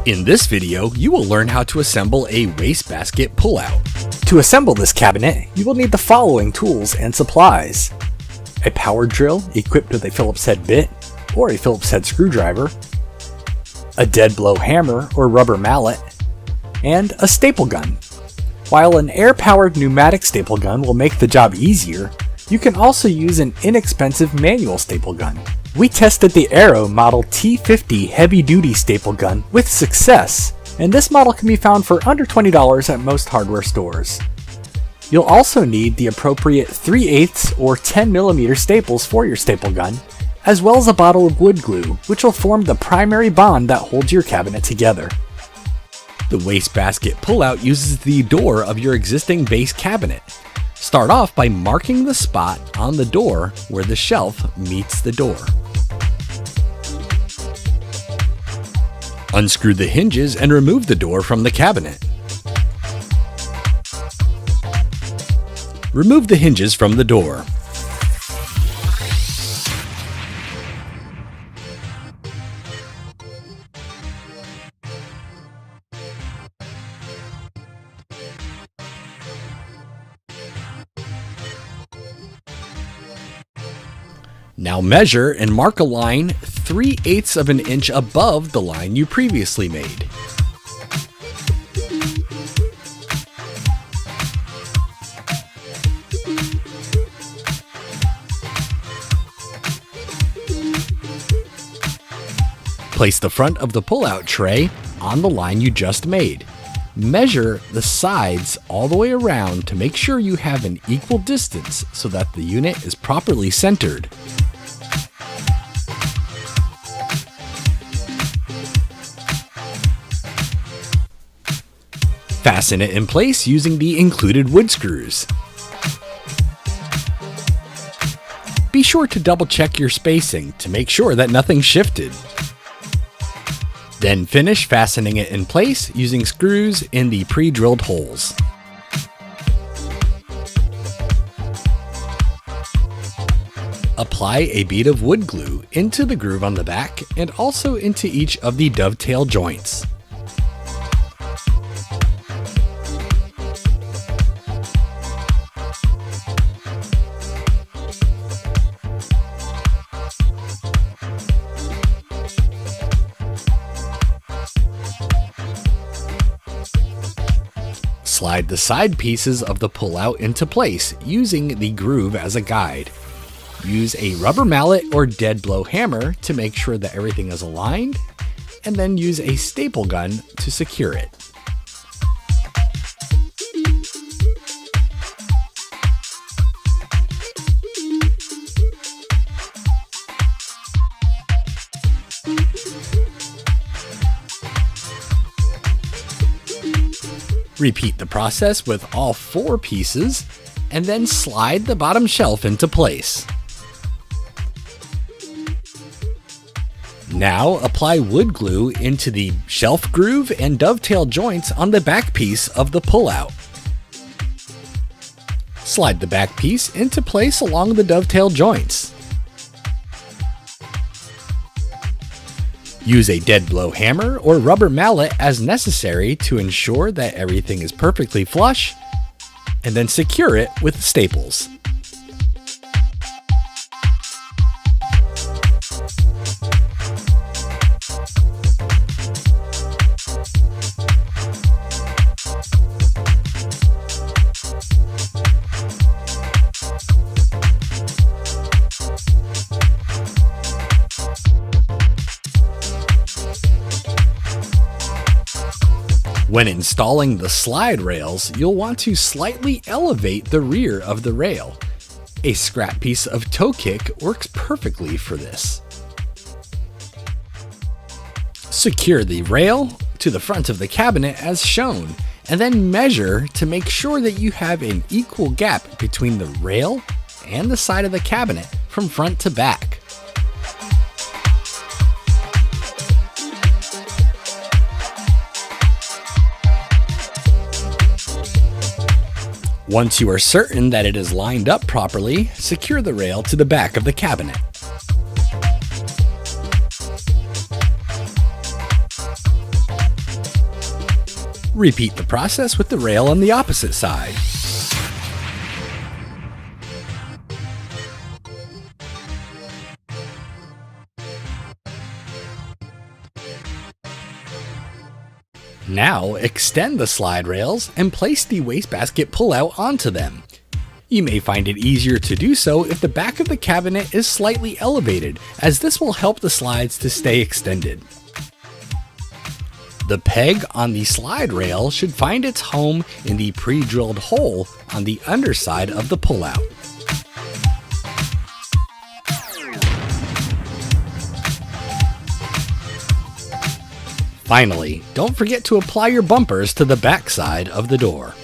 In this video, you will learn how to assemble a wastebasket pullout. To assemble this cabinet, you will need the following tools and supplies: a power drill equipped with a Phillips head bit or a Phillips head screwdriver, a dead blow hammer or rubber mallet, and a staple gun. While an air-powered pneumatic staple gun will make the job easier, you can also use an inexpensive manual staple gun. We tested the Arrow Model T50 heavy-duty staple gun with success, and this model can be found for under $20 at most hardware stores. You'll also need the appropriate 3/8 or 10mm staples for your staple gun, as well as a bottle of wood glue, which will form the primary bond that holds your cabinet together. The wastebasket pullout uses the door of your existing base cabinet. Start off by marking the spot on the door where the shelf meets the door. Unscrew the hinges and remove the door from the cabinet. Remove the hinges from the door. Now measure and mark a line 3/8 of an inch above the line you previously made. Place the front of the pullout tray on the line you just made. Measure the sides all the way around to make sure you have an equal distance so that the unit is properly centered. Fasten it in place using the included wood screws. Be sure to double check your spacing to make sure that nothing shifted. Then finish fastening it in place using screws in the pre-drilled holes. Apply a bead of wood glue into the groove on the back and also into each of the dovetail joints. Slide the side pieces of the pullout into place using the groove as a guide. Use a rubber mallet or dead blow hammer to make sure that everything is aligned, and then use a staple gun to secure it. Repeat the process with all 4 pieces, and then slide the bottom shelf into place. Now apply wood glue into the shelf groove and dovetail joints on the back piece of the pullout. Slide the back piece into place along the dovetail joints. Use a dead blow hammer or rubber mallet as necessary to ensure that everything is perfectly flush, and then secure it with staples. When installing the slide rails, you'll want to slightly elevate the rear of the rail. A scrap piece of toe kick works perfectly for this. Secure the rail to the front of the cabinet as shown, and then measure to make sure that you have an equal gap between the rail and the side of the cabinet from front to back. Once you are certain that it is lined up properly, secure the rail to the back of the cabinet. Repeat the process with the rail on the opposite side. Now, extend the slide rails and place the wastebasket pull-out onto them. You may find it easier to do so if the back of the cabinet is slightly elevated, as this will help the slides to stay extended. The peg on the slide rail should find its home in the pre-drilled hole on the underside of the pull-out. Finally, don't forget to apply your bumpers to the back side of the door.